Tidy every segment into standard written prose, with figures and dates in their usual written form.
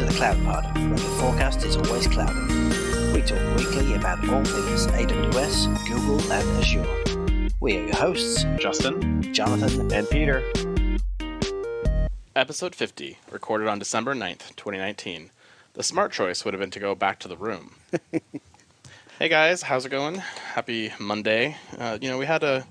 to the Cloud Pod, where the forecast is always cloudy. We talk weekly about all things AWS, Google, and Azure. We are your hosts, Justin, Jonathan, and Peter. Episode 50, recorded on December 9th, 2019. The smart choice would have been to go back to the room. Hey guys, how's it going? Happy Monday. We had a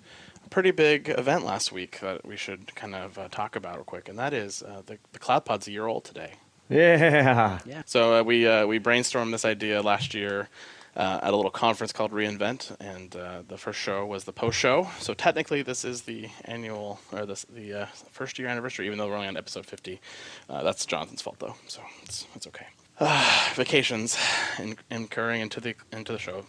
pretty big event last week that we should kind of talk about real quick, and that is the CloudPod's a year old today. Yeah. So we brainstormed this idea last year at a little conference called reInvent, and the first show was the post show. So technically, this is the annual or the first year anniversary, even though we're only on episode 50. That's Jonathan's fault though, so it's okay. Vacations incurring into the show.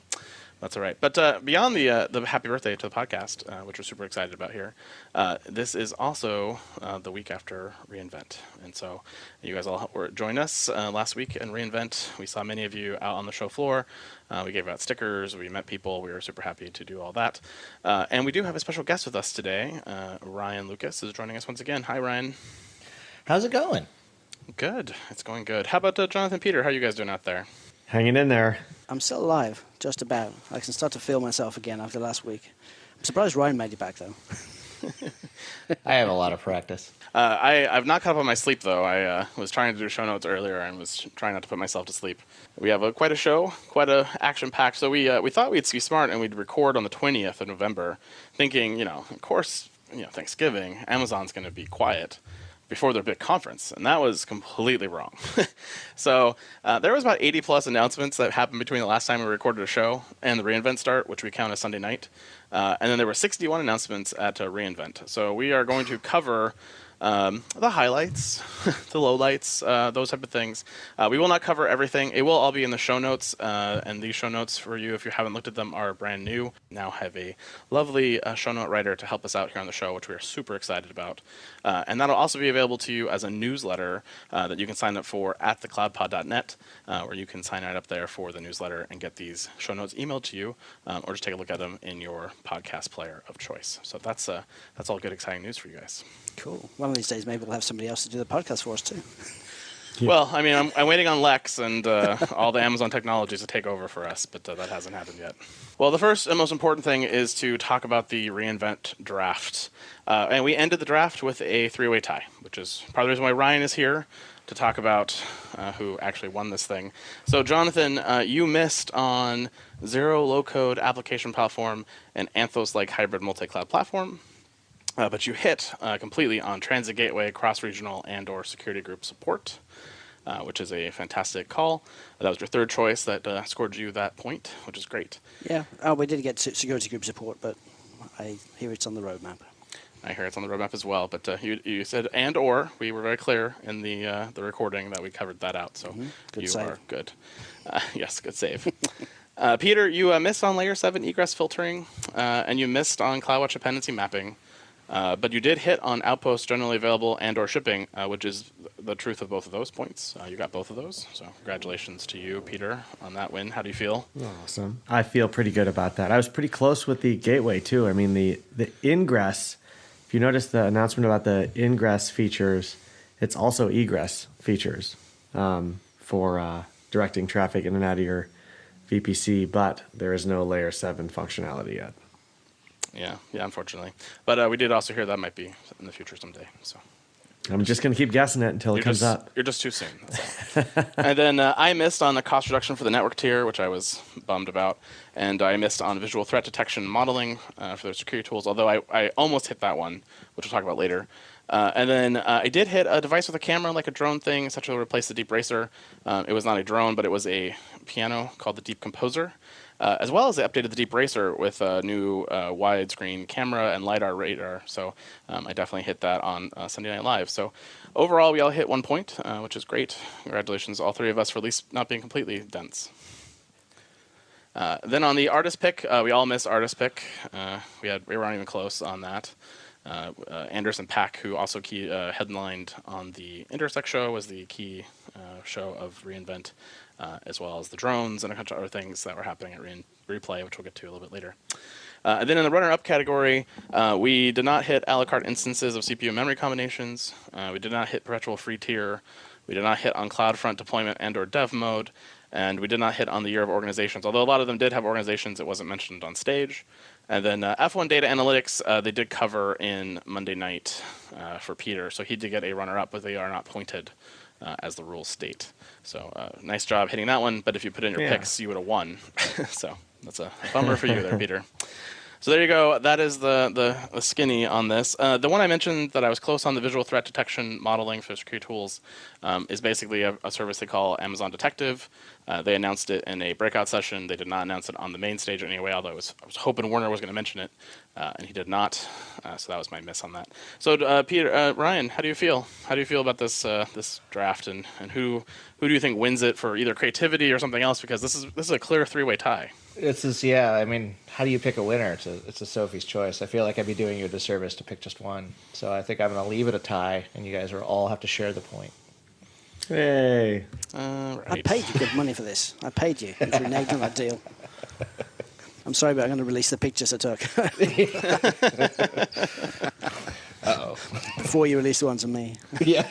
That's all right. But beyond the happy birthday to the podcast, which we're super excited about here, this is also the week after reInvent. And so you guys all joined us last week in reInvent. We saw many of you out on the show floor. We gave out stickers. We met people. We were super happy to do all that. And we do have a special guest with us today. Ryan Lucas is joining us once again. Hi, Ryan. How's it going? Good. It's going good. How about Jonathan, Peter? How are you guys doing out there? Hanging in there. I'm still alive, just about. I can start to feel myself again after last week. I'm surprised Ryan made it back, though. I have a lot of practice. I've not caught up on my sleep, though. I was trying to do show notes earlier and was trying not to put myself to sleep. We have quite a show, quite a action-packed. So we thought we'd be smart and we'd record on the 20th of November, thinking, of course, Thanksgiving, Amazon's going to be quiet before their big conference, and that was completely wrong. So there was about 80 plus announcements that happened between the last time we recorded a show and the reInvent start, which we count as Sunday night. And then there were 61 announcements at reInvent. So we are going to cover the highlights, the lowlights, those type of things. We will not cover everything. It will all be in the show notes, and these show notes for you, if you haven't looked at them, are brand new. Now have a lovely show note writer to help us out here on the show, which we are super excited about. And that'll also be available to you as a newsletter that you can sign up for at thecloudpod.net, where you can sign right up there for the newsletter and get these show notes emailed to you, or just take a look at them in your podcast player of choice. So that's all good, exciting news for you guys. Cool. One of these days, maybe we'll have somebody else to do the podcast for us, too. Yeah. Well, I mean, I'm waiting on Lex and all the Amazon technologies to take over for us, but that hasn't happened yet. Well, the first and most important thing is to talk about the reInvent draft. And we ended the draft with a three-way tie, which is part of the reason why Ryan is here, to talk about who actually won this thing. So, Jonathan, you missed on Zero Low-Code Application Platform and Anthos-like hybrid multi-cloud platform. But you hit completely on Transit Gateway, cross-regional, and/or security group support, which is a fantastic call. That was your third choice that scored you that point, which is great. Yeah. We did get security group support, but I hear it's on the roadmap. I hear it's on the roadmap as well. But you said and/or. We were very clear in the recording that we covered that out. So Good you save. are good. Yes, good save. Peter, you missed on layer 7 egress filtering, and you missed on CloudWatch dependency mapping. But you did hit on Outpost generally available and/or shipping, which is the truth of both of those points. You got both of those, so congratulations to you, Peter, on that win. How do you feel? Awesome. I feel pretty good about that. I was pretty close with the gateway, too. I mean, the ingress, if you notice the announcement about the ingress features, it's also egress features for directing traffic in and out of your VPC, but there is no layer 7 functionality yet. Yeah, unfortunately. But we did also hear that might be in the future someday. So I'm just going to keep guessing it until it comes up. You're just too soon. And then I missed on the cost reduction for the network tier, which I was bummed about. And I missed on visual threat detection modeling for their security tools, although I almost hit that one, which we'll talk about later. And then I did hit a device with a camera, like a drone thing, essentially replace the Deep Racer. It was not a drone, but it was a piano called the Deep Composer. As well as they updated the Deep Racer with a new widescreen camera and LiDAR radar. So I definitely hit that on Sunday Night Live. So overall, we all hit 1 point, which is great. Congratulations, all three of us, for at least not being completely dense. Then on the artist pick, we all missed artist pick. We weren't even close on that. Anderson Paak, who also headlined on the Intersect show, was the key show of reInvent, as well as the drones and a bunch of other things that were happening at Replay, which we'll get to a little bit later. And then in the runner-up category, we did not hit a la carte instances of CPU and memory combinations. We did not hit perpetual free tier We did not hit on CloudFront deployment and or dev mode. And we did not hit on the year of organizations, although a lot of them did have organizations. It wasn't mentioned on stage. And then F1 data analytics, they did cover in Monday night for Peter. So he did get a runner-up, but they are not pointed as the rules state. So nice job hitting that one. But if you put in your picks, you would have won. So that's a bummer for you there, Peter. So there you go. That is the skinny on this. The one I mentioned that I was close on, the visual threat detection modeling for security tools, is basically a service they call Amazon Detective. They announced it in a breakout session. They did not announce it on the main stage anyway, although I was hoping Werner was going to mention it, and he did not. So that was my miss on that. So Peter, Ryan, how do you feel? How do you feel about this draft, and who do you think wins it for either creativity or something else? Because this is a clear three-way tie. I mean, how do you pick a winner? It's a Sophie's choice. I feel like I'd be doing you a disservice to pick just one. So I think I'm going to leave it a tie, and you guys all have to share the point. Hey. Right. I paid you good money for this. I paid you. You reneged on that deal. I'm sorry, but I'm going to release the pictures I took. Uh-oh. Before you release the ones of me. Yeah.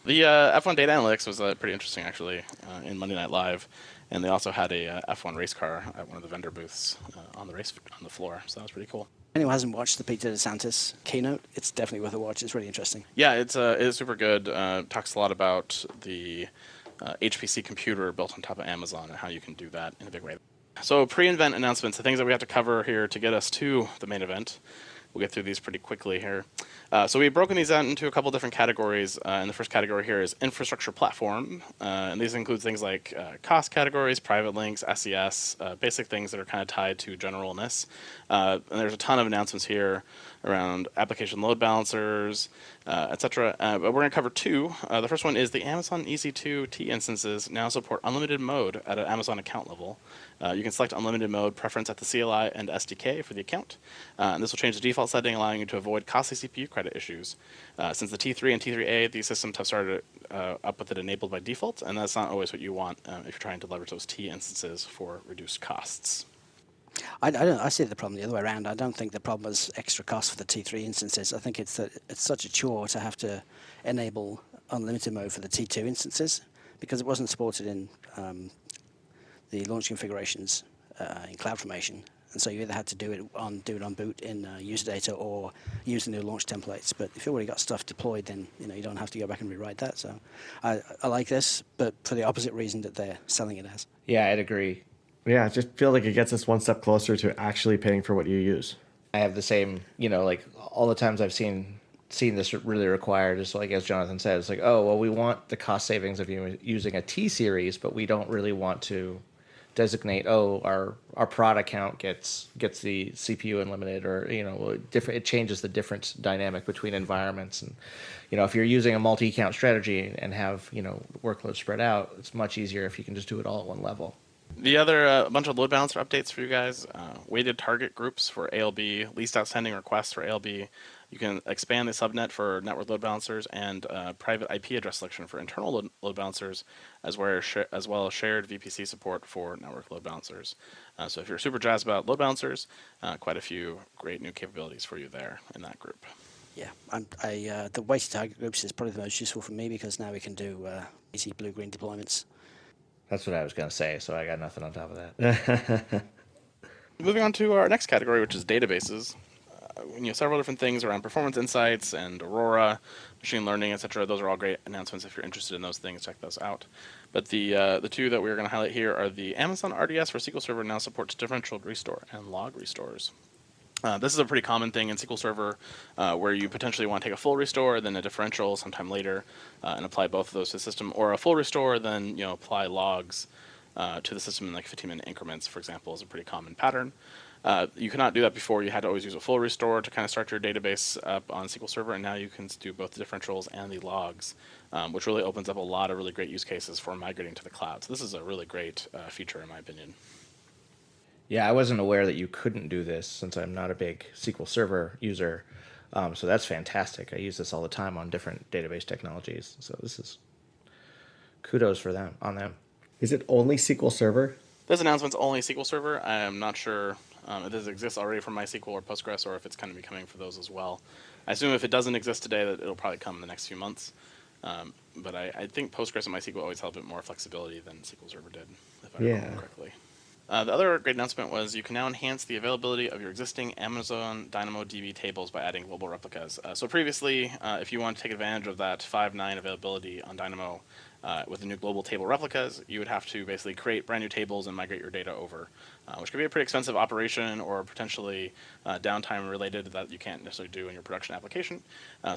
The F1 data analytics was pretty interesting, actually, in Monday Night Live. And they also had a F1 race car at one of the vendor booths on the floor. So that was pretty cool. Anyone who hasn't watched the Peter DeSantis keynote, it's definitely worth a watch. It's really interesting. Yeah, it is super good. Talks a lot about the HPC computer built on top of Amazon and how you can do that in a big way. So pre-event announcements, the things that we have to cover here to get us to the main event. We'll get through these pretty quickly here. So we've broken these out into a couple different categories. And the first category here is infrastructure platform. And these include things like cost categories, private links, SES, basic things that are kind of tied to generalness. And there's a ton of announcements here around application load balancers, etc. But we're going to cover two. The first one is the Amazon EC2 T instances now support unlimited mode at an Amazon account level. You can select unlimited mode preference at the CLI and SDK for the account. And this will change the default setting, allowing you to avoid costly CPU credit issues. Since the T3 and T3A, these systems have started up with it enabled by default, and that's not always what you want if you're trying to leverage those T instances for reduced costs. I see the problem the other way around. I don't think the problem is extra cost for the T3 instances. I think it's that it's such a chore to have to enable unlimited mode for the T2 instances because it wasn't supported in the launch configurations in CloudFormation. And so you either had to do it on boot in user data or use the new launch templates. But if you've already got stuff deployed, then you don't have to go back and rewrite that. So I like this, but for the opposite reason that they're selling it as. Yeah, I'd agree. Yeah, I just feel like it gets us one step closer to actually paying for what you use. I have the same, like all the times I've seen this really required is like, as Jonathan said, it's like, oh, well, we want the cost savings of you using a T series, but we don't really want to designate, our prod account gets the CPU unlimited, or different. It changes the difference dynamic between environments, and if you're using a multi-account strategy and have workload spread out, it's much easier if you can just do it all at one level. The other bunch of load balancer updates for you guys, weighted target groups for ALB, least outstanding requests for ALB. You can expand the subnet for network load balancers and private IP address selection for internal load balancers, as well as shared VPC support for network load balancers. So if you're super jazzed about load balancers, quite a few great new capabilities for you there in that group. Yeah, the weighted target groups is probably the most useful for me because now we can do easy blue-green deployments. That's what I was going to say, so I got nothing on top of that. Moving on to our next category, which is databases. Several different things around performance insights and Aurora, machine learning, etc. Those are all great announcements. If you're interested in those things, check those out. But the two that we're going to highlight here are the Amazon RDS for SQL Server now supports differential restore and log restores. This is a pretty common thing in SQL Server where you potentially want to take a full restore, then a differential sometime later, and apply both of those to the system, or a full restore, then apply logs to the system in like 15-minute increments, for example, is a pretty common pattern. You cannot do that before. You had to always use a full restore to kind of start your database up on SQL Server, and now you can do both the differentials and the logs, which really opens up a lot of really great use cases for migrating to the cloud. So this is a really great feature, in my opinion. Yeah, I wasn't aware that you couldn't do this since I'm not a big SQL Server user. So that's fantastic. I use this all the time on different database technologies. So this is kudos for them on them. Is it only SQL Server? This announcement's only SQL Server. I am not sure if this exists already for MySQL or Postgres, or if it's kind of be coming for those as well. I assume if it doesn't exist today, that it'll probably come in the next few months. but I think Postgres and MySQL always had a bit more flexibility than SQL Server did, if I Yeah. recall correctly. The other great announcement was you can now enhance the availability of your existing Amazon DynamoDB tables by adding global replicas. So previously, if you want to take advantage of that 5.9 availability on Dynamo with the new global table replicas, you would have to basically create brand new tables and migrate your data over, which could be a pretty expensive operation or potentially downtime related that you can't necessarily do in your production application.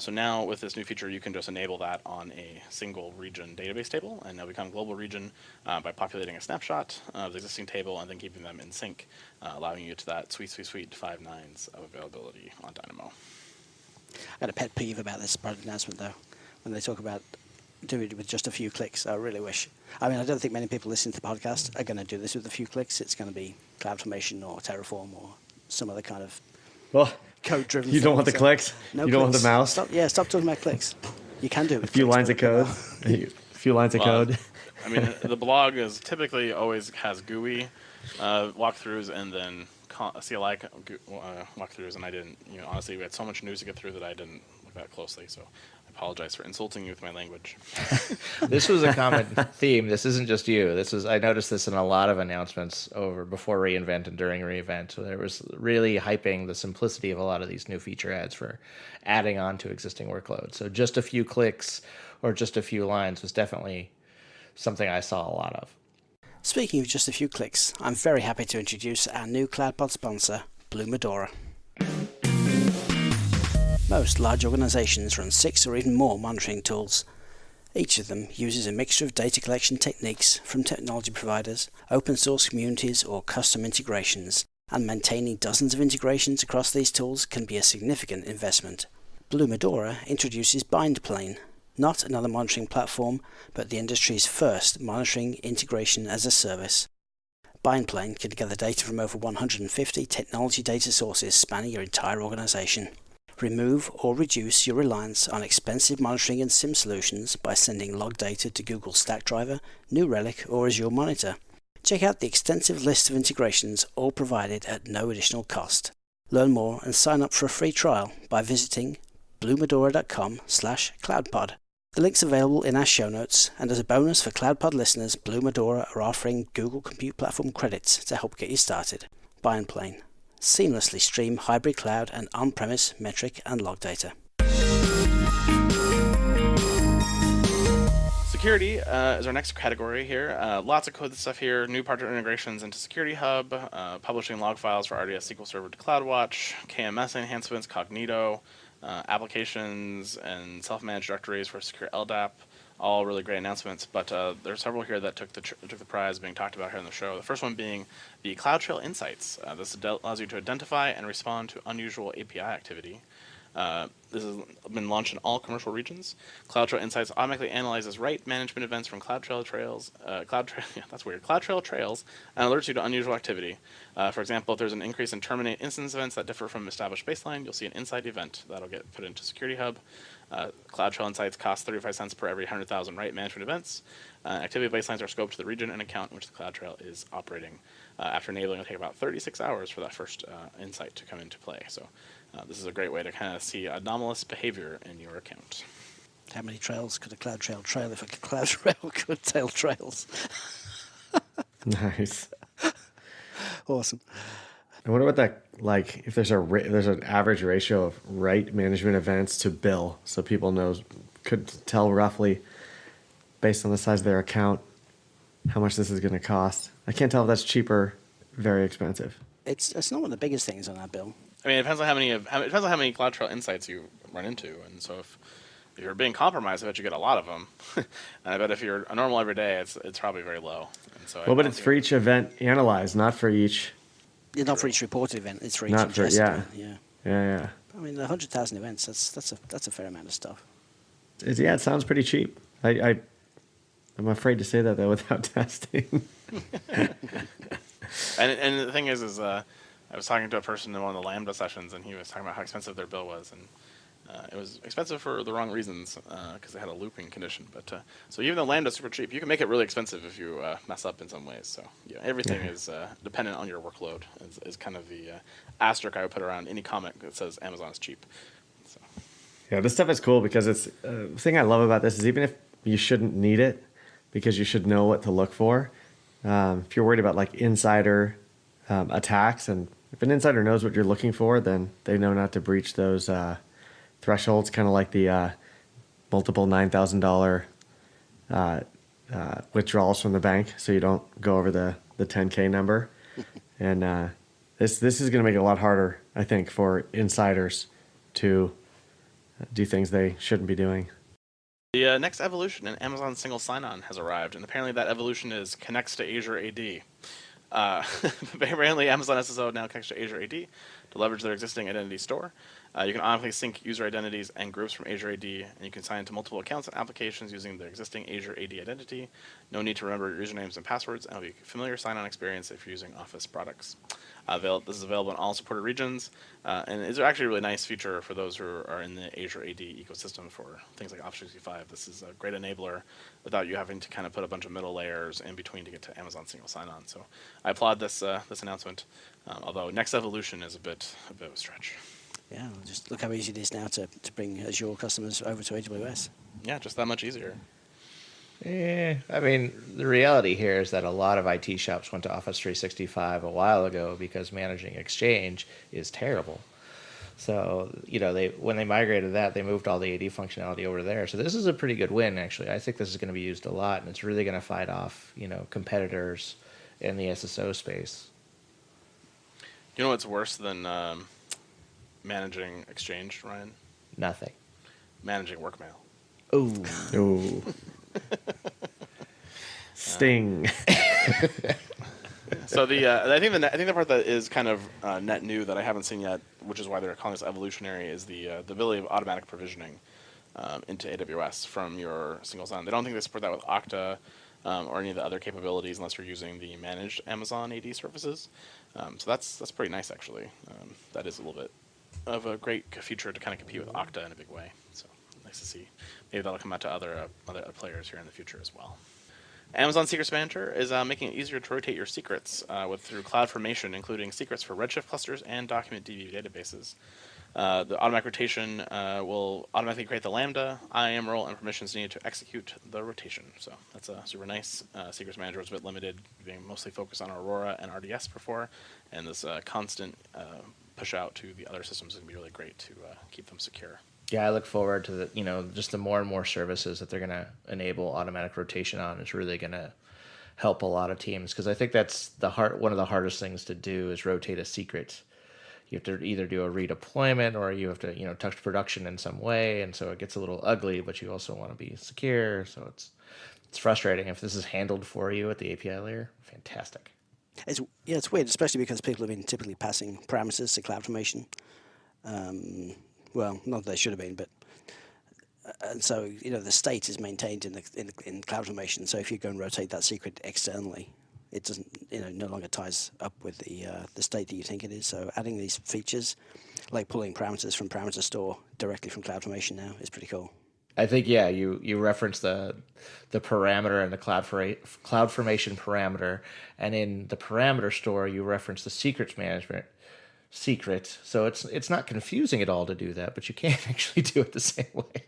So now with this new feature, you can just enable that on a single region database table, and it'll become a global region by populating a snapshot of the existing table and then keeping them in sync, allowing you to that sweet 5.9s of availability on Dynamo. I got a pet peeve about this product announcement, though, when they talk about doing it with just a few clicks. I really wish. I mean, I don't think many people listening to the podcast are going to do this with a few clicks. It's going to be CloudFormation or Terraform or some other kind of Well, code-driven. you don't want the clicks. No you don't want clicks. the mouse. Stop talking about clicks. You can do it. A few lines of code. A few lines of code. I mean, the blog is typically always has GUI walkthroughs and then CLI walkthroughs, and I didn't. Honestly, we had so much news to get through that I didn't look that closely. So I apologize for insulting you with my language. This was a common theme. This isn't just you. I noticed this in a lot of announcements before reInvent and during reInvent. So there was really hyping the simplicity of a lot of these new feature adds for adding on to existing workloads. So just a few clicks or just a few lines was definitely something I saw a lot of. Speaking of just a few clicks, I'm very happy to introduce our new CloudPod sponsor, Blue Medora. Most large organizations run 6 or even more monitoring tools. Each of them uses a mixture of data collection techniques from technology providers, open source communities, or custom integrations, and maintaining dozens of integrations across these tools can be a significant investment. Blue Medora introduces BindPlane, not another monitoring platform, but the industry's first monitoring integration as a service. BindPlane can gather data from over 150 technology data sources spanning your entire organization. Remove or reduce your reliance on expensive monitoring and SIM solutions by sending log data to Google Stackdriver, New Relic, or Azure Monitor. Check out the extensive list of integrations, all provided at no additional cost. Learn more and sign up for a free trial by visiting bluemedora.com/cloudpod. The link's available in our show notes, and as a bonus for CloudPod listeners, Blue Medora are offering Google Compute Platform credits to help get you started. BindPlane. Seamlessly stream hybrid cloud and on-premise metric and log data. Security is our next category here. Lots of code stuff here, new partner integrations into Security Hub, publishing log files for RDS SQL Server to CloudWatch, KMS enhancements, Cognito, applications and self-managed directories for secure LDAP. All really great announcements, but there are several here that took the prize being talked about here in the show. The first one being the CloudTrail Insights. This allows you to identify and respond to unusual API activity. This has been launched in all commercial regions. CloudTrail Insights automatically analyzes write management events from CloudTrail Trails. That's weird. CloudTrail Trails and alerts you to unusual activity. For example, if there's an increase in terminate instance events that differ from established baseline, you'll see an insight event that'll get put into Security Hub. CloudTrail Insights cost 35 cents per every 100,000 write management events. Activity baselines are scoped to the region and account in which the CloudTrail is operating. After enabling, it'll take about 36 hours for that first insight to come into play. So this is a great way to kind of see anomalous behavior in your account. How many trails could a CloudTrail trail if a CloudTrail could tail trails? Nice. Awesome. I wonder what that, like, if there's an average ratio of write management events to bill, so people could tell roughly based on the size of their account how much this is going to cost. I can't tell if that's cheap or very expensive. It's not one of the biggest things on our bill. I mean, it depends on how many CloudTrail Insights you run into, and so if you're being compromised, I bet you get a lot of them. And I bet if you're a normal everyday, it's probably very low. And so Well, but it's for each event analyzed, not for each. It's not for each reported event. It's for each Not for ingested yeah. one. Yeah. I mean, 100,000 events. That's a fair amount of stuff. Yeah, it sounds pretty cheap. I'm afraid to say that though without testing. And the thing is I was talking to a person in one of the Lambda sessions, and he was talking about how expensive their bill was, and it was expensive for the wrong reasons because they had a looping condition. But so even though Lambda's super cheap, you can make it really expensive if you mess up in some ways. So yeah, everything is dependent on your workload. Is kind of the asterisk I would put around any comment that says Amazon is cheap. So. Yeah, this stuff is cool because it's the thing I love about this is even if you shouldn't need it because you should know what to look for. If you're worried about like insider attacks, and if an insider knows what you're looking for, then they know not to breach those thresholds, kind of like the multiple $9,000 withdrawals from the bank, so you don't go over the 10K number. And this is going to make it a lot harder, I think, for insiders to do things they shouldn't be doing. The next evolution in Amazon single sign-on has arrived, and apparently that evolution is connects to Azure AD. Apparently, Amazon SSO now connects to Azure AD to leverage their existing identity store. You can automatically sync user identities and groups from Azure AD, and you can sign into multiple accounts and applications using the existing Azure AD identity. No need to remember usernames and passwords, and it'll be a familiar sign-on experience if you're using Office products. This is available in all supported regions, and it's actually a really nice feature for those who are in the Azure AD ecosystem for things like Office 365. This is a great enabler without you having to kind of put a bunch of middle layers in between to get to Amazon single sign-on. So I applaud this announcement, although next evolution is a bit of a stretch. Yeah, just look how easy it is now to bring Azure customers over to AWS. Yeah, just that much easier. I mean, the reality here is that a lot of IT shops went to Office 365 a while ago because managing Exchange is terrible. So, when they migrated that, they moved all the AD functionality over there. So this is a pretty good win, actually. I think this is going to be used a lot, and it's really going to fight off, competitors in the SSO space. You know what's worse than managing Exchange, Ryan? Nothing. Managing workmail. Ooh. Sting. So I think the part that is kind of net new that I haven't seen yet, which is why they're calling this evolutionary, is the ability of automatic provisioning into AWS from your single sign. They don't think they support that with Okta or any of the other capabilities unless you're using the managed Amazon AD services. So that's pretty nice, actually. That is a little bit of a great feature to kind of compete with Okta in a big way. So nice to see. Maybe that'll come out to other players here in the future as well. Amazon Secrets Manager is making it easier to rotate your secrets through CloudFormation, including secrets for Redshift clusters and DocumentDB databases. The automatic rotation will automatically create the Lambda, IAM role, and permissions needed to execute the rotation. So that's super nice. Secrets Manager was a bit limited, being mostly focused on Aurora and RDS before, and this constant push out to the other systems is going to be really great to keep them secure. Yeah, I look forward to just the more and more services that they're going to enable automatic rotation on. It's really going to help a lot of teams, because I think that's one of the hardest things to do is rotate a secret. You have to either do a redeployment or you have to touch production in some way, and so it gets a little ugly. But you also want to be secure, so it's frustrating. If this is handled for you at the API layer, fantastic. It's weird, especially because people have been typically passing parameters to CloudFormation. Well, not that they should have been, but and so the state is maintained in CloudFormation. So if you go and rotate that secret externally, it doesn't no longer ties up with the state that you think it is. So adding these features, like pulling parameters from parameter store directly from CloudFormation now, is pretty cool. I think you referenced the parameter and the CloudFormation parameter, and in the parameter store you reference the secrets management secret. So it's not confusing at all to do that, but you can't actually do it the same way.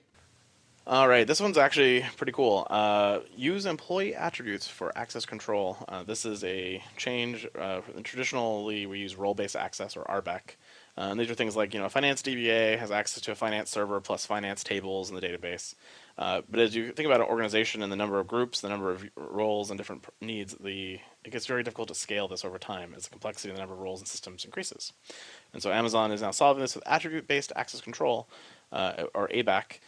All right, this one's actually pretty cool. Use employee attributes for access control. This is a change. Traditionally, we use role-based access, or RBAC. And these are things like, a finance DBA has access to a finance server plus finance tables in the database. But as you think about an organization and the number of groups, the number of roles and different needs, it gets very difficult to scale this over time as the complexity of the number of roles and systems increases. And so Amazon is now solving this with attribute-based access control, or ABAC.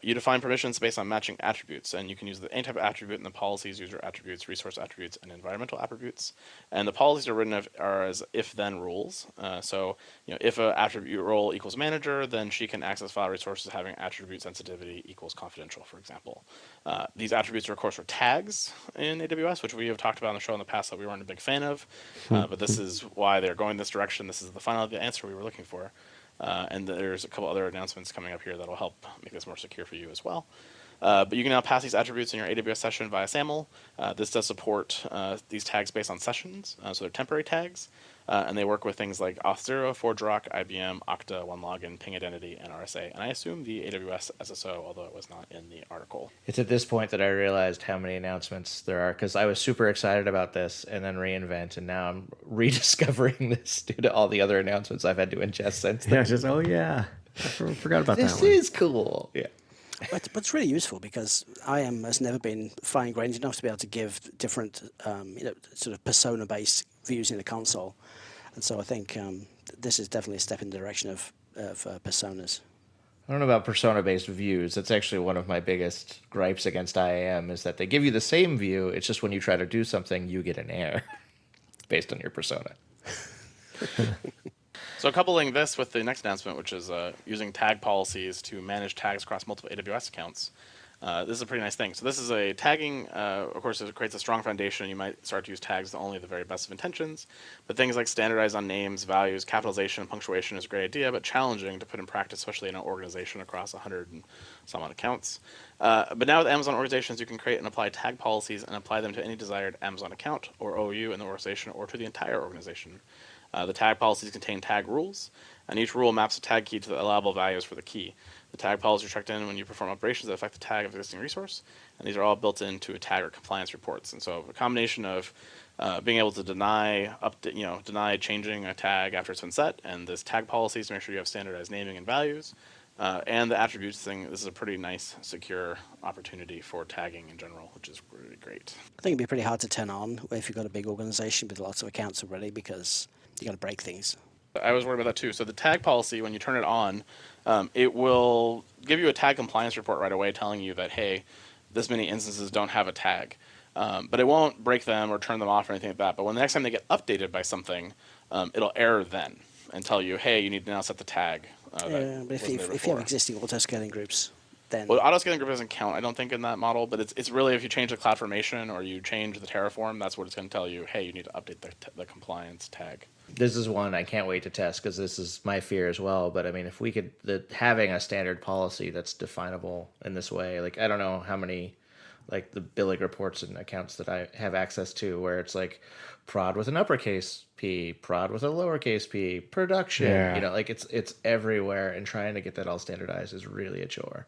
You define permissions based on matching attributes, and you can use any type of attribute in the policies, user attributes, resource attributes, and environmental attributes. And the policies are written as if-then rules. So, if an attribute role equals manager, then she can access file resources having attribute sensitivity equals confidential, for example. These attributes are, of course, tags in AWS, which we have talked about on the show in the past that we weren't a big fan of. But this is why they're going this direction. This is the final answer we were looking for. And there's a couple other announcements coming up here that'll help make this more secure for you as well. But you can now pass these attributes in your AWS session via SAML. This does support these tags based on sessions, so they're temporary tags. And they work with things like Auth0, ForgeRock, IBM, Okta, OneLogin, Ping Identity, and RSA. And I assume the AWS SSO, although it was not in the article. It's at this point that I realized how many announcements there are, because I was super excited about this and then reInvent, and now I'm rediscovering this due to all the other announcements I've had to ingest since then. Yeah, just I forgot about that This one. is cool. Yeah. But it's really useful because IAM has never been fine-grained enough to be able to give different, sort of persona-based views in the console. And so I think this is definitely a step in the direction of personas. I don't know about persona-based views. That's actually one of my biggest gripes against IAM is that they give you the same view. It's just when you try to do something, you get an error based on your persona. So coupling this with the next announcement, which is using tag policies to manage tags across multiple AWS accounts, this is a pretty nice thing. So this is a tagging, of course, it creates a strong foundation. You might start to use tags with only the very best of intentions, but things like standardized on names, values, capitalization, and punctuation is a great idea, but challenging to put in practice, especially in an organization across 100 and some odd accounts. But now with Amazon organizations, you can create and apply tag policies and apply them to any desired Amazon account or OU in the organization or to the entire organization. The tag policies contain tag rules, and each rule maps a tag key to the allowable values for the key. The tag policies are checked in when you perform operations that affect the tag of the existing resource, and these are all built into a tag or compliance reports. And so a combination of being able to deny changing a tag after it's been set, and this tag policies to make sure you have standardized naming and values, and the attributes thing. This is a pretty nice, secure opportunity for tagging in general, which is really great. I think it'd be pretty hard to turn on if you've got a big organization with lots of accounts already because you got to break things. I was worried about that too. So the tag policy, when you turn it on, it will give you a tag compliance report right away telling you that, hey, this many instances don't have a tag. But it won't break them or turn them off or anything like that. But when the next time they get updated by something, it'll error then and tell you, hey, you need to now set the tag. But if you have existing auto-scaling groups, then... Well, auto-scaling group doesn't count, I don't think, in that model, but it's really if you change the CloudFormation or you change the Terraform, that's what it's going to tell you, hey, you need to update the compliance tag. This is one I can't wait to test because this is my fear as well. But I mean, if we could, having a standard policy that's definable in this way, like I don't know how many, like the billing reports and accounts that I have access to, where it's like prod with an uppercase P, prod with a lowercase p, production. Yeah. Like it's everywhere, and trying to get that all standardized is really a chore.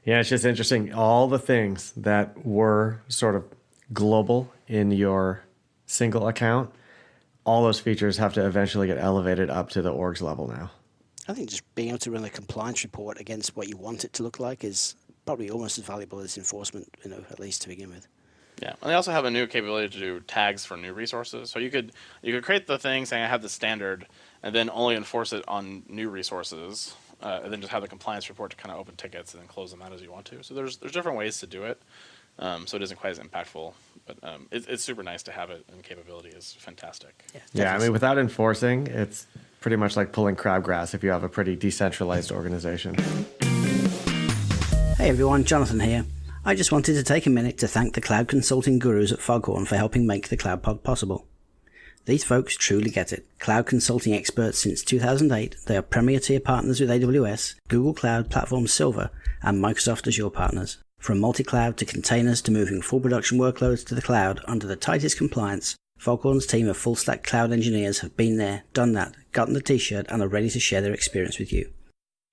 Yeah, it's just interesting. All the things that were sort of global in your single account, all those features have to eventually get elevated up to the orgs level now. I think just being able to run a compliance report against what you want it to look like is probably almost as valuable as enforcement, at least to begin with. Yeah, and they also have a new capability to do tags for new resources. So you could create the thing saying I have the standard, and then only enforce it on new resources, and then just have the compliance report to kind of open tickets and then close them out as you want to. So there's different ways to do it. So it isn't quite as impactful, but it's super nice to have it, and capability is fantastic. Yeah, I mean, without enforcing, it's pretty much like pulling crabgrass if you have a pretty decentralized organization. Hey everyone, Jonathan here. I just wanted to take a minute to thank the cloud consulting gurus at Foghorn for helping make the CloudPod possible. These folks truly get it. Cloud consulting experts since 2008, they are premier tier partners with AWS, Google Cloud Platform Silver, and Microsoft Azure partners. From multi-cloud to containers to moving full production workloads to the cloud under the tightest compliance, Foghorn's team of full-stack cloud engineers have been there, done that, gotten the t-shirt, and are ready to share their experience with you.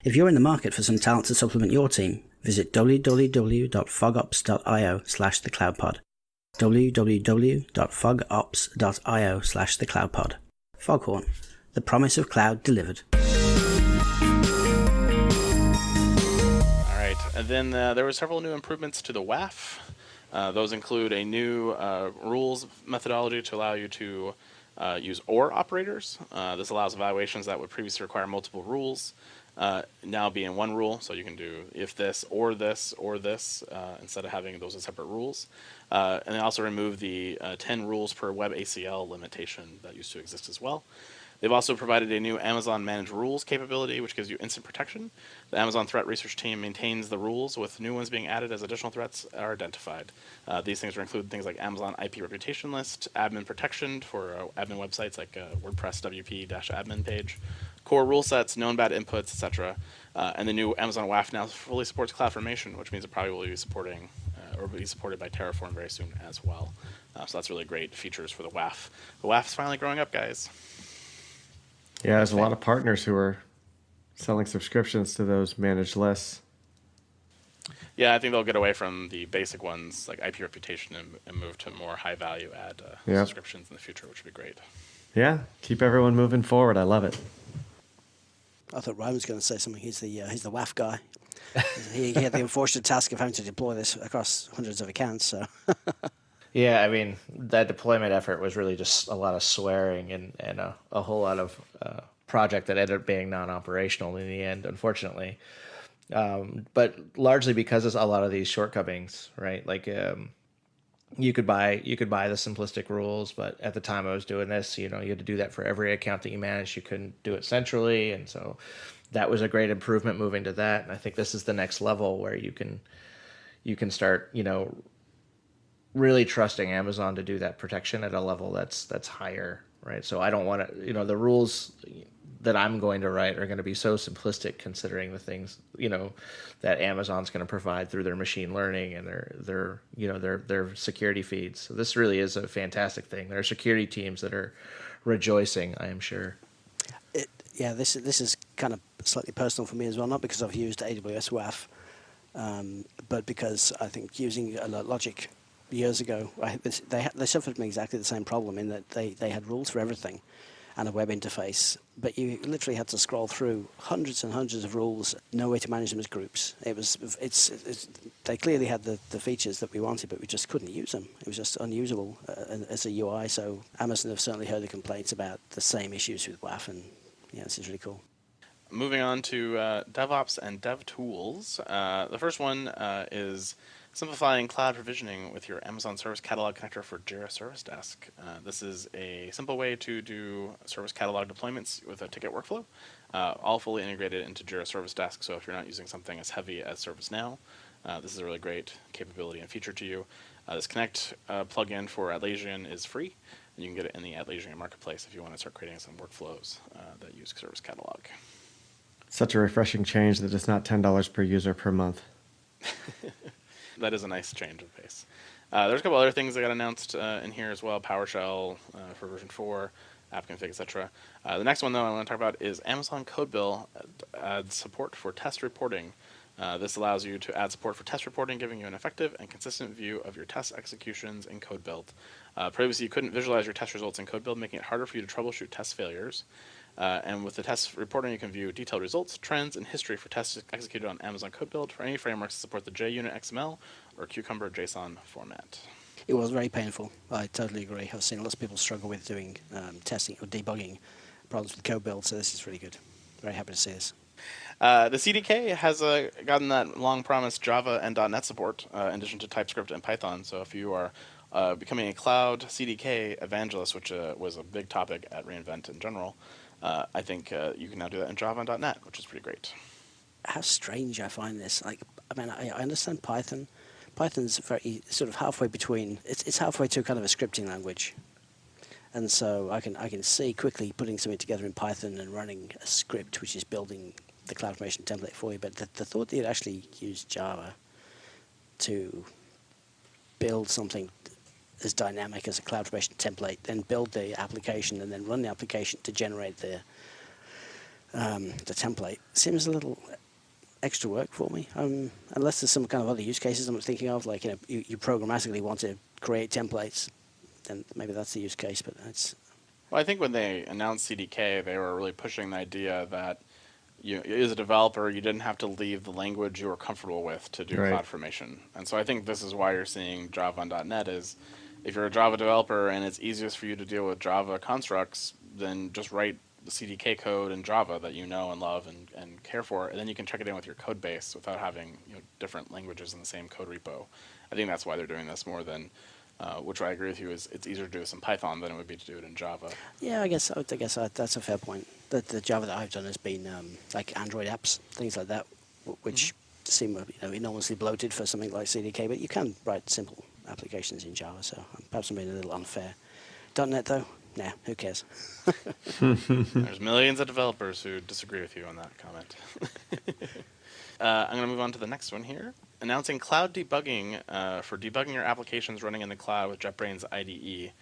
If you're in the market for some talent to supplement your team, visit www.fogops.io/thecloudpod. www.fogops.io/thecloudpod. Foghorn, the promise of cloud delivered. And then there were several new improvements to the WAF. Those include a new rules methodology to allow you to use OR operators. This allows evaluations that would previously require multiple rules now be in one rule. So you can do if this, or this, or this, instead of having those as separate rules. And they also remove the 10 rules per web ACL limitation that used to exist as well. They've also provided a new Amazon Managed Rules capability, which gives you instant protection. The Amazon Threat Research Team maintains the rules, with new ones being added as additional threats are identified. These things include things like Amazon IP Reputation List, admin protection for admin websites like WordPress WP-admin page, core rule sets, known bad inputs, etc. And the new Amazon WAF now fully supports CloudFormation, which means it probably will be supporting or be supported by Terraform very soon as well. So that's really great features for the WAF. The WAF is finally growing up, guys. Yeah, there's a lot of partners who are selling subscriptions to those managed lists. Yeah, I think they'll get away from the basic ones like IP reputation and move to more high value add subscriptions in the future, which would be great. Yeah, keep everyone moving forward. I love it. I thought Ryan was going to say something. He's the WAF guy. He had the unfortunate task of having to deploy this across hundreds of accounts. So Yeah, I mean, that deployment effort was really just a lot of swearing and a whole lot of project that ended up being non-operational in the end, unfortunately. But largely because of a lot of these shortcomings, right? Like you could buy the simplistic rules, but at the time I was doing this, you had to do that for every account that you managed. You couldn't do it centrally, and so that was a great improvement moving to that. And I think this is the next level where you can start, really trusting Amazon to do that protection at a level that's higher, right? So I don't want to, the rules that I'm going to write are going to be so simplistic considering the things, that Amazon's going to provide through their machine learning and their security feeds. So this really is a fantastic thing. There are security teams that are rejoicing, I am sure. This is kind of slightly personal for me as well, not because I've used AWS WAF, but because I think using Logic years ago, they suffered from exactly the same problem in that they had rules for everything and a web interface, but you literally had to scroll through hundreds and hundreds of rules, no way to manage them as groups. They clearly had the features that we wanted, but we just couldn't use them. It was just unusable as a UI, so Amazon have certainly heard the complaints about the same issues with WAF, and this is really cool. Moving on to DevOps and Dev tools. The first one is simplifying cloud provisioning with your Amazon Service Catalog connector for Jira Service Desk. This is a simple way to do Service Catalog deployments with a ticket workflow, all fully integrated into Jira Service Desk. So if you're not using something as heavy as ServiceNow, this is a really great capability and feature to you. This Connect plugin for Atlassian is free, and you can get it in the Atlassian marketplace if you want to start creating some workflows that use Service Catalog. Such a refreshing change that it's not $10 per user per month. That is a nice change of pace. There's a couple other things that got announced in here as well. PowerShell for version 4, app config, etc. The next one, though, I want to talk about is Amazon CodeBuild adds support for test reporting. This allows you to add support for test reporting, giving you an effective and consistent view of your test executions in CodeBuild. Previously, you couldn't visualize your test results in CodeBuild, making it harder for you to troubleshoot test failures. And with the test reporting, you can view detailed results, trends, and history for tests executed on Amazon CodeBuild for any frameworks that support the JUnit XML or Cucumber JSON format. It was very painful. I totally agree. I've seen lots of people struggle with doing testing or debugging problems with CodeBuild, so this is really good. Very happy to see this. The CDK has gotten that long-promised Java and .NET support in addition to TypeScript and Python. So if you are becoming a cloud CDK evangelist, which was a big topic at reInvent in general, I think you can now do that in Java and .NET, which is pretty great. How strange I find this. I understand Python. Python's very sort of halfway between. It's halfway to kind of a scripting language, and so I can see quickly putting something together in Python and running a script which is building the CloudFormation template for you. But the thought that you'd actually use Java to build something as dynamic as a CloudFormation template, then build the application and then run the application to generate the template seems a little extra work for me. Unless there's some kind of other use cases I'm thinking of, like you programmatically want to create templates, then maybe that's the use case. But it's. Well, I think when they announced CDK, they were really pushing the idea that you, as a developer, you didn't have to leave the language you were comfortable with to do CloudFormation. And so I think this is why you're seeing Java on .NET is if you're a Java developer and it's easiest for you to deal with Java constructs, then just write the CDK code in Java that you know and love and care for, and then you can check it in with your code base without having different languages in the same code repo. I think that's why they're doing this more than, which I agree with you, is it's easier to do this in Python than it would be to do it in Java. Yeah, I guess that's a fair point. The Java that I've done has been like Android apps, things like that, which seem enormously bloated for something like CDK, but you can write simple applications in Java, so perhaps I'm being a little unfair. .NET, though, nah, who cares? There's millions of developers who disagree with you on that comment. I'm going to move on to the next one here. Announcing cloud debugging for debugging your applications running in the cloud with JetBrains IDE.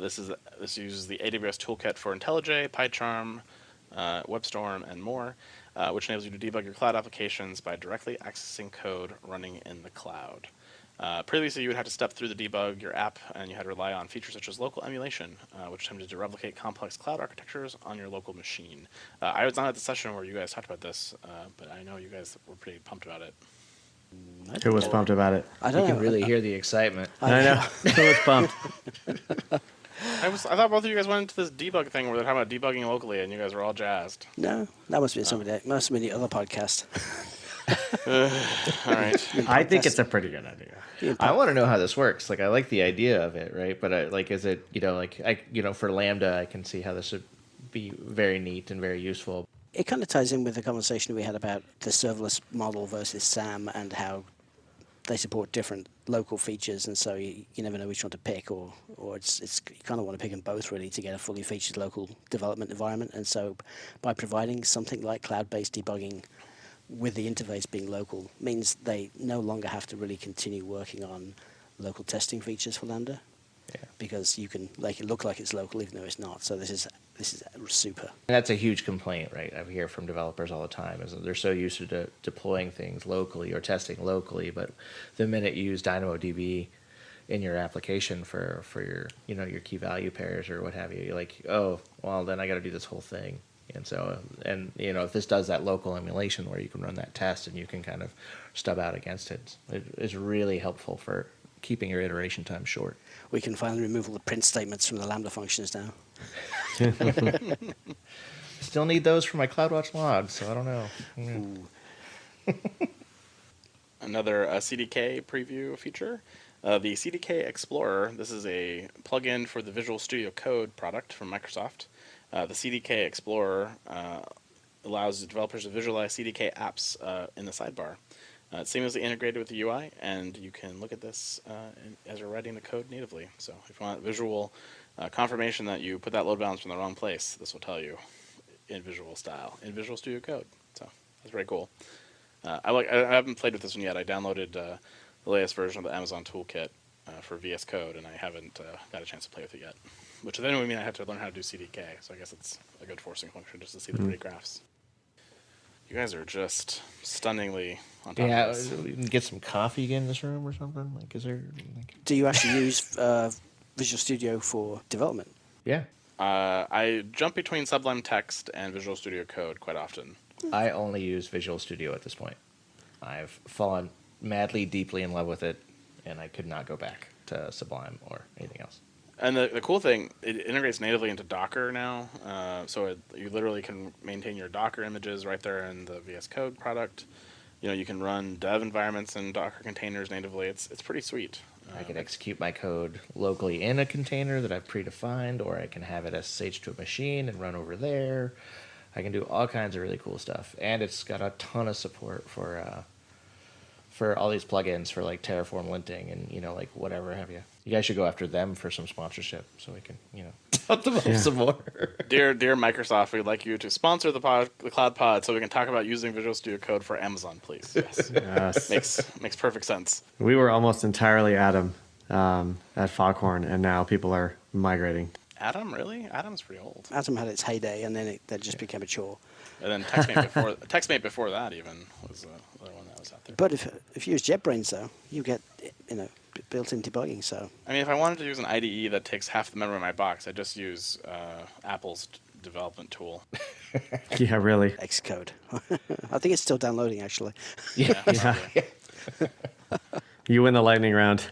This uses the AWS toolkit for IntelliJ, PyCharm, WebStorm, and more, which enables you to debug your cloud applications by directly accessing code running in the cloud. Previously, you would have to step through the debug your app, and you had to rely on features such as local emulation, which attempted to replicate complex cloud architectures on your local machine. I was not at the session where you guys talked about this, but I know you guys were pretty pumped about it. Who was pumped about it? I You don't can know. really hear the excitement. I know. Who was pumped? I thought both of you guys went into this debug thing where they're talking about debugging locally, and you guys were all jazzed. No, that must be somebody. Must be the other podcast. All right. I think it's a pretty good idea. I want to know how this works. Like, I like the idea of it, right? But is it, for Lambda, I can see how this would be very neat and very useful. It kind of ties in with the conversation we had about the serverless model versus SAM and how they support different local features, and so you never know which one to pick, or it's you kind of want to pick them both really to get a fully featured local development environment. And so by providing something like cloud-based debugging with the interface being local means they no longer have to really continue working on local testing features for Lambda, because you can make it look like it's local even though it's not. So this is super. And that's a huge complaint, right? I hear from developers all the time is that they're so used to deploying things locally or testing locally, but the minute you use DynamoDB in your application for your your key value pairs or what have you, you're like, oh, well, then I got to do this whole thing. And so, if this does that local emulation where you can run that test and you can kind of stub out against it, it is really helpful for keeping your iteration time short. We can finally remove all the print statements from the Lambda functions now. Still need those for my CloudWatch logs, so I don't know. Another CDK preview feature. The CDK Explorer. This is a plugin for the Visual Studio Code product from Microsoft. The CDK Explorer allows developers to visualize CDK apps in the sidebar. It's seamlessly integrated with the UI, and you can look at this as you're writing the code natively. So if you want visual confirmation that you put that load balance in the wrong place, this will tell you in visual style, in Visual Studio Code. So that's very cool. I haven't played with this one yet. I downloaded the latest version of the Amazon Toolkit for VS Code, and I haven't got a chance to play with it yet. Which then would mean I have to learn how to do CDK, so I guess it's a good forcing function just to see the pretty graphs. You guys are just stunningly on top of this. We can get some coffee again in this room or something. Like, is there? Do you actually use Visual Studio for development? Yeah, I jump between Sublime Text and Visual Studio Code quite often. I only use Visual Studio at this point. I've fallen madly, deeply in love with it, and I could not go back to Sublime or anything else. And the cool thing, it integrates natively into Docker now, so you literally can maintain your Docker images right there in the VS Code product. You can run dev environments in Docker containers natively. It's pretty sweet. I can execute my code locally in a container that I've predefined, or I can have it SSH to a machine and run over there. I can do all kinds of really cool stuff, and it's got a ton of support for all these plugins for like Terraform linting and like whatever have you. You guys should go after them for some sponsorship so we can help them up some more. Dear Microsoft, we'd like you to sponsor the Cloud Pod so we can talk about using Visual Studio Code for Amazon, please. Yes, Yes. makes perfect sense. We were almost entirely Atom at Foghorn, and now people are migrating. Atom, really? Atom's pretty old. Atom had its heyday, and then that just became a chore. And then TextMate before that even was the other one that was out there. But if you use JetBrains, though, you get built-in debugging. So I mean, if I wanted to use an IDE that takes half the memory of my box, I just use Apple's development tool. Yeah, really. Xcode. I think it's still downloading, actually. Yeah. You win the lightning round.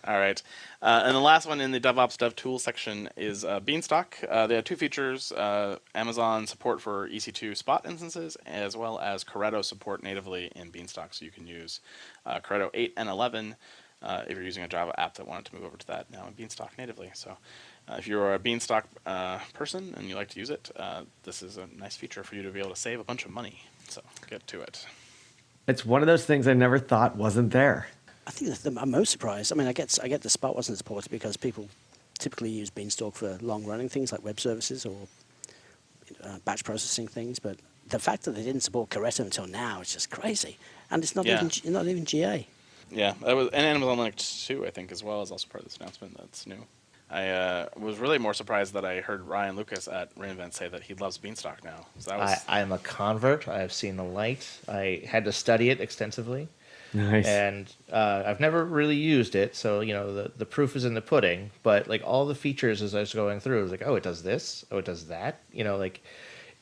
All right. And the last one in the DevOps Dev Tools section is Beanstalk. They have two features, Amazon support for EC2 Spot instances, as well as Corretto support natively in Beanstalk. So you can use Corretto 8 and 11 if you're using a Java app that wanted to move over to that now in Beanstalk natively. So if you're a Beanstalk person and you like to use it, this is a nice feature for you to be able to save a bunch of money. So get to it. It's one of those things I never thought wasn't there. I think I'm most surprised. I mean, I get the Spot wasn't supported because people typically use Beanstalk for long-running things like web services or batch processing things. But the fact that they didn't support Corretto until now is just crazy, and it's not even GA. Yeah, that was, and Amazon Linux 2, I think, as well, is also part of this announcement. That's new. I was really more surprised that I heard Ryan Lucas at reInvent say that he loves Beanstalk now. So that was... I'm a convert. I have seen the light. I had to study it extensively. Nice. And I've never really used it, so the proof is in the pudding. But like all the features as I was going through, I was like, oh, it does this, oh, it does that. Like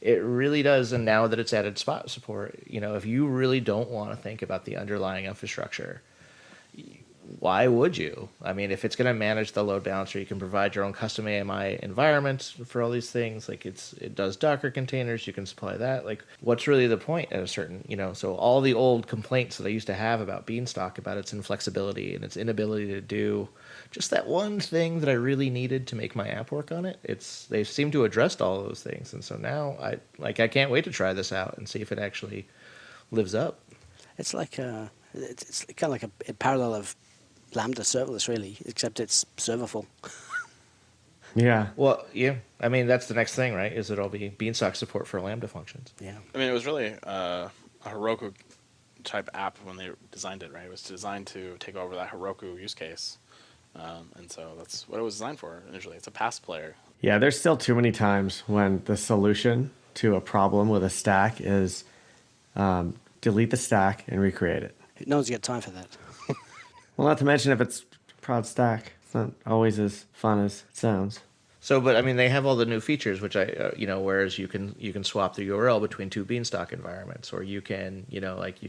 it really does. And now that it's added Spot support, if you really don't want to think about the underlying infrastructure, why would you? I mean, if it's going to manage the load balancer, you can provide your own custom AMI environment for all these things. Like it does Docker containers, you can supply that. Like, what's really the point at a certain, so all the old complaints that I used to have about Beanstalk, about its inflexibility and its inability to do just that one thing that I really needed to make my app work on it, they seem to address all those things. And so now I can't wait to try this out and see if it actually lives up. It's like it's kind of like a parallel of Lambda serverless, really, except it's serverful. Yeah. Well, yeah. I mean, that's the next thing, right? Is it'll be Beanstalk support for Lambda functions. Yeah. I mean, it was really a Heroku type app when they designed it, right? It was designed to take over that Heroku use case. And so that's what it was designed for initially. It's a pass player. Yeah, there's still too many times when the solution to a problem with a stack is delete the stack and recreate it. No one's got time for that. Well, not to mention if it's prod stack, it's not always as fun as it sounds. So, but I mean, they have all the new features, which whereas you can swap the URL between two Beanstalk environments, or you can, you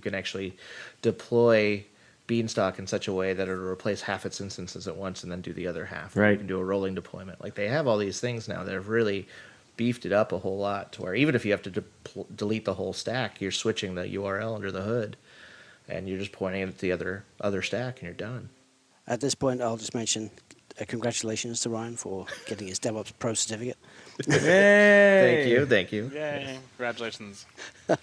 can actually deploy Beanstalk in such a way that it'll replace half its instances at once and then do the other half. Right. You can do a rolling deployment. Like they have all these things now that have really beefed it up a whole lot to where even if you have to delete the whole stack, you're switching the URL under the hood. And you're just pointing it at the other stack, and you're done. At this point, I'll just mention congratulations to Ryan for getting his DevOps Pro certificate. Hey! Thank you. Yay! Congratulations. This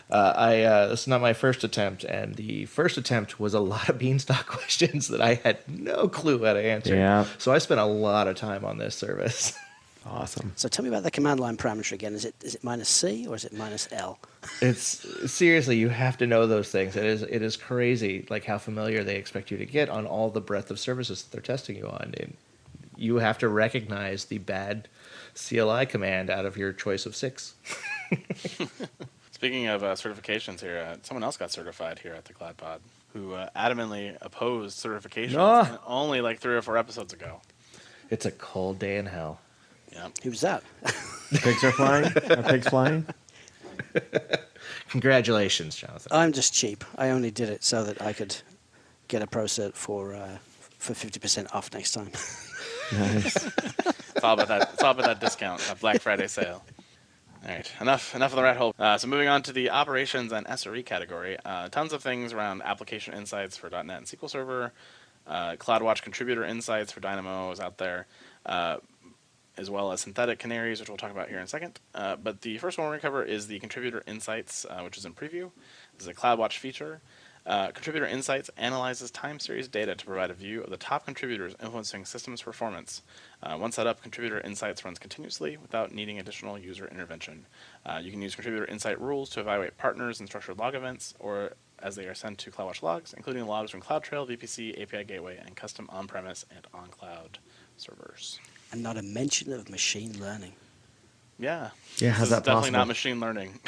is not my first attempt, and the first attempt was a lot of Beanstalk questions that I had no clue how to answer. Yeah. So I spent a lot of time on this service. Awesome. So tell me about the command line parameter again. Is it -C or is it -L? It's seriously, you have to know those things. It is crazy, like how familiar they expect you to get on all the breadth of services that they're testing you on. And you have to recognize the bad CLI command out of your choice of 6. Speaking of certifications here, someone else got certified here at the CloudPod who adamantly opposed certifications only like 3 or 4 episodes ago. It's a cold day in hell. Yeah. Who was that? Pigs are flying? Are pigs flying? Congratulations, Jonathan. I'm just cheap. I only did it so that I could get a Pro Cert for 50% off next time. Nice. It's all about that. It's all about that discount, that Black Friday sale. All right, enough of the rat hole. So moving on to the operations and SRE category, tons of things around application insights for .NET and SQL Server, CloudWatch contributor insights for Dynamo is out there, as well as synthetic canaries, which we'll talk about here in a second. But the first one we're going to cover is the contributor insights, which is in preview. This is a CloudWatch feature. Contributor Insights analyzes time series data to provide a view of the top contributors influencing systems performance. Once set up, Contributor Insights runs continuously without needing additional user intervention. You can use Contributor Insight rules to evaluate partners and structured log events, or as they are sent to CloudWatch logs, including logs from CloudTrail, VPC, API Gateway, and custom on-premise and on-cloud servers. And not a mention of machine learning. Yeah. Yeah, how's that definitely possible? not machine learning.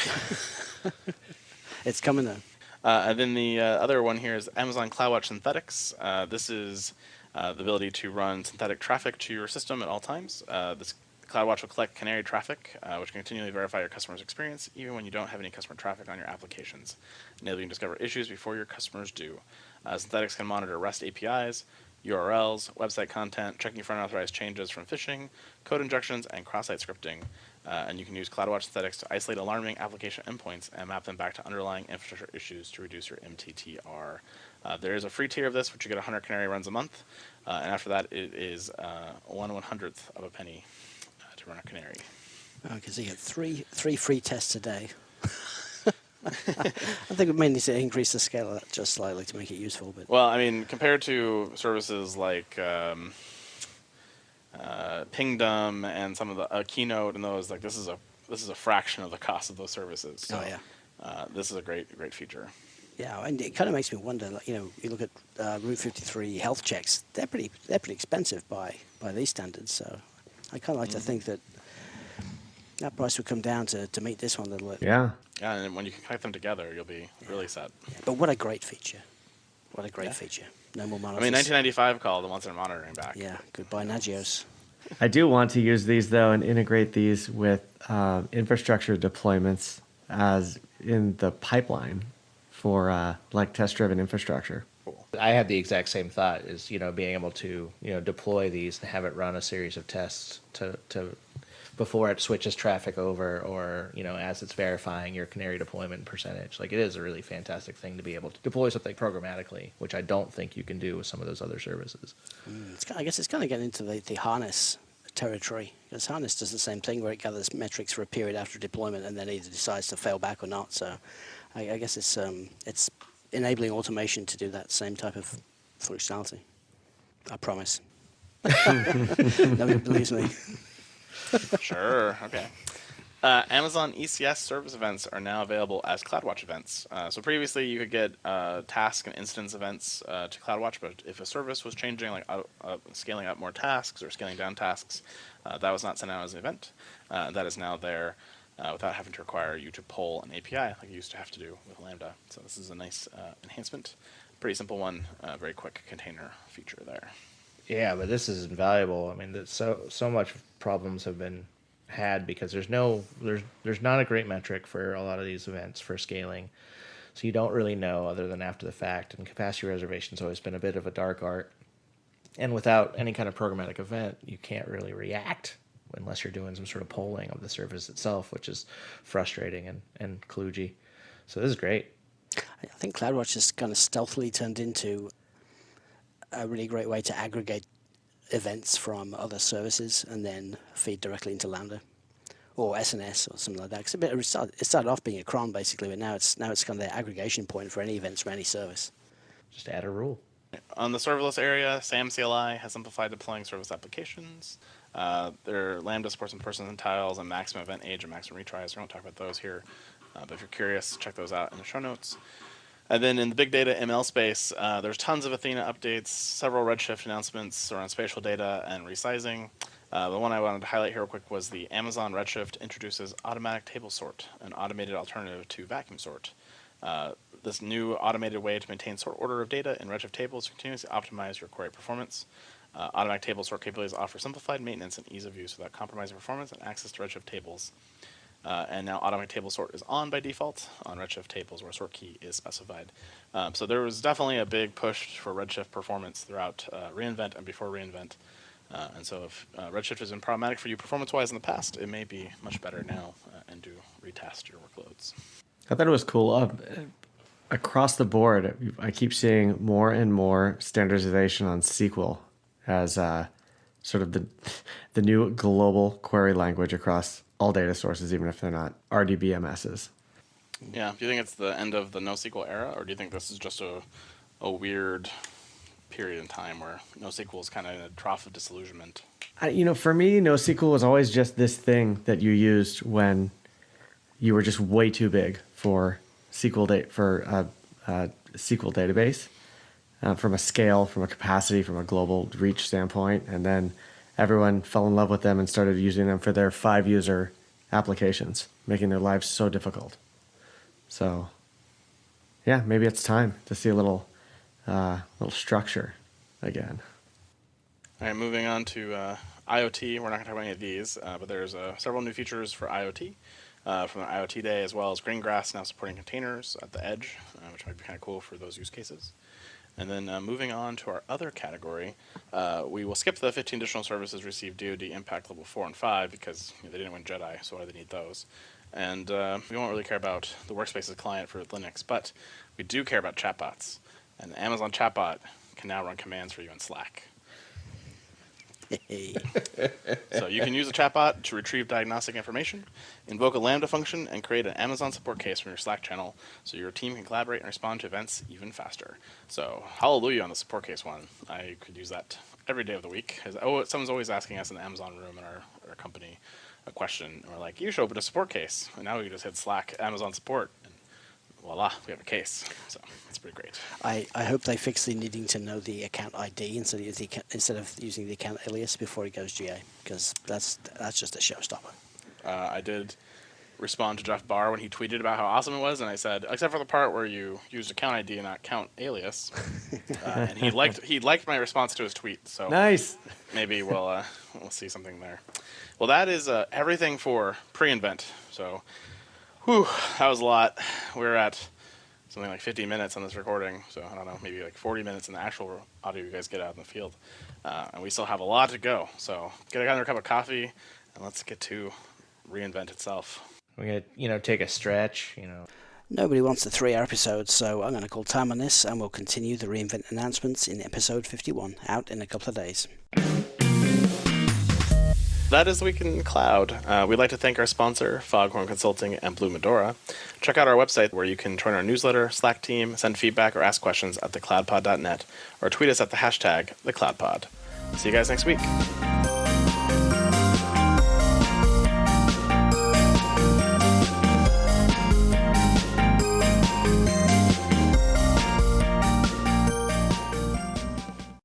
It's coming though. And then the other one here is Amazon CloudWatch Synthetics. This is the ability to run synthetic traffic to your system at all times. This CloudWatch will collect canary traffic, which can continually verify your customer's experience, even when you don't have any customer traffic on your applications, enabling you to discover issues before your customers do. Synthetics can monitor REST APIs, URLs, website content, checking for unauthorized changes from phishing, code injections, and cross-site scripting. And you can use CloudWatch Synthetics to isolate alarming application endpoints and map them back to underlying infrastructure issues to reduce your MTTR. There is a free tier of this, which you get 100 canary runs a month. And after that, it is 1/100th of a penny to run a canary. Okay, so you get three free tests a day. I think we may need to increase the scale of that just slightly to make it useful. But Well, I mean, compared to services like Pingdom and some of the Keynote and those, like this is a fraction of the cost of those services. So, oh yeah. this is a great feature. Yeah, and it kind of makes me wonder. Like, you look at Route 53 health checks; they're pretty expensive by these standards. So, I kind of like to think that price would come down to meet this one a little bit. Yeah. Yeah, and when you can connect them together, you'll be really set. Yeah, but what a great feature! What a great feature! No more monitors. I mean, 1995 called and wants their monitoring back. Yeah, goodbye Nagios. I do want to use these though and integrate these with infrastructure deployments as in the pipeline for like test-driven infrastructure. I had the exact same thought, is being able to deploy these and have it run a series of tests to before it switches traffic over, or as it's verifying your canary deployment percentage. Like, it is a really fantastic thing to be able to deploy something programmatically, which I don't think you can do with some of those other services. I guess it's kind of getting into the harness territory, because harness does the same thing where it gathers metrics for a period after deployment and then either decides to fail back or not. So I guess it's enabling automation to do that same type of functionality. I promise. Nobody believes me. Sure. Okay. Amazon ECS service events are now available as CloudWatch events. So previously you could get task and instance events to CloudWatch, but if a service was changing, like scaling up more tasks or scaling down tasks, that was not sent out as an event. That is now there without having to require you to pull an API like you used to have to do with Lambda. So this is a nice enhancement. Pretty simple one, very quick container feature there. Yeah, but this is invaluable. I mean, so much problems have been had because there's not a great metric for a lot of these events for scaling, so you don't really know other than after the fact. And capacity reservation's always been a bit of a dark art. And without any kind of programmatic event, you can't really react unless you're doing some sort of polling of the service itself, which is frustrating and kludgy. So this is great. I think CloudWatch has kind of stealthily turned into a really great way to aggregate events from other services and then feed directly into Lambda or SNS or something like that. Because it started off being a cron basically, but now it's kind of the aggregation point for any events from any service. Just add a rule. On the serverless area, SAM CLI has simplified deploying service applications. Their Lambda supports some percentiles and maximum event age and maximum retries. We won't talk about those here, but if you're curious, check those out in the show notes. And then in the big data ML space, there's tons of Athena updates, several Redshift announcements around spatial data and resizing. The one I wanted to highlight here real quick was the Amazon Redshift introduces automatic table sort, an automated alternative to vacuum sort. This new automated way to maintain sort order of data in Redshift tables continues to optimize your query performance. Automatic table sort capabilities offer simplified maintenance and ease of use without compromising performance and access to Redshift tables. And now automatic table sort is on by default on Redshift tables where sort key is specified. So there was definitely a big push for Redshift performance throughout reInvent and before reInvent. And so if Redshift has been problematic for you performance-wise in the past, it may be much better now and do retest your workloads. I thought it was cool. Across the board, I keep seeing more and more standardization on SQL as sort of the new global query language across all data sources, even if they're not RDBMSs. Yeah, do you think it's the end of the NoSQL era, or do you think this is just a weird period in time where NoSQL is kind of in a trough of disillusionment? For me, NoSQL was always just this thing that you used when you were just way too big for SQL database, from a scale, from a capacity, from a global reach standpoint, and then everyone fell in love with them and started using them for their 5-user applications, making their lives so difficult. So, yeah, maybe it's time to see a little structure again. All right, moving on to IoT. We're not going to talk about any of these, but there's several new features for IoT from the IoT Day, as well as Greengrass now supporting containers at the edge, which might be kind of cool for those use cases. And then moving on to our other category, we will skip the 15 additional services received DoD Impact Level 4 and 5 because they didn't win Jedi, so why do they need those? And we won't really care about the Workspaces client for Linux, but we do care about chatbots. And the Amazon chatbot can now run commands for you in Slack. So you can use a chatbot to retrieve diagnostic information, invoke a Lambda function, and create an Amazon support case from your Slack channel so your team can collaborate and respond to events even faster. So hallelujah on the support case one. I could use that every day of the week. Someone's always asking us in the Amazon room in our company a question, and we're like, you should open a support case. And now we just hit Slack Amazon support, and voila, we have a case. So it's pretty great. I hope they fix the needing to know the account ID instead of using the account alias before it goes GA, because that's just a showstopper. I did respond to Jeff Barr when he tweeted about how awesome it was, and I said, except for the part where you used account ID and not account alias, and he liked my response to his tweet. So Nice. maybe we'll see something there. Well, that is everything for pre-invent. So, whew, that was a lot. We're at something like 50 minutes on this recording, so I don't know, maybe like 40 minutes in the actual audio you guys get out in the field. And we still have a lot to go. So get another cup of coffee, and let's get to reInvent itself. We're gonna, take a stretch. Nobody wants the 3-hour episode, so I'm going to call time on this, and we'll continue the reInvent announcements in episode 51, out in a couple of days. That is the Week in Cloud. We'd like to thank our sponsor, Foghorn Consulting and Blue Medora. Check out our website where you can join our newsletter, Slack team, send feedback, or ask questions at thecloudpod.net, or tweet us at the hashtag #thecloudpod. See you guys next week.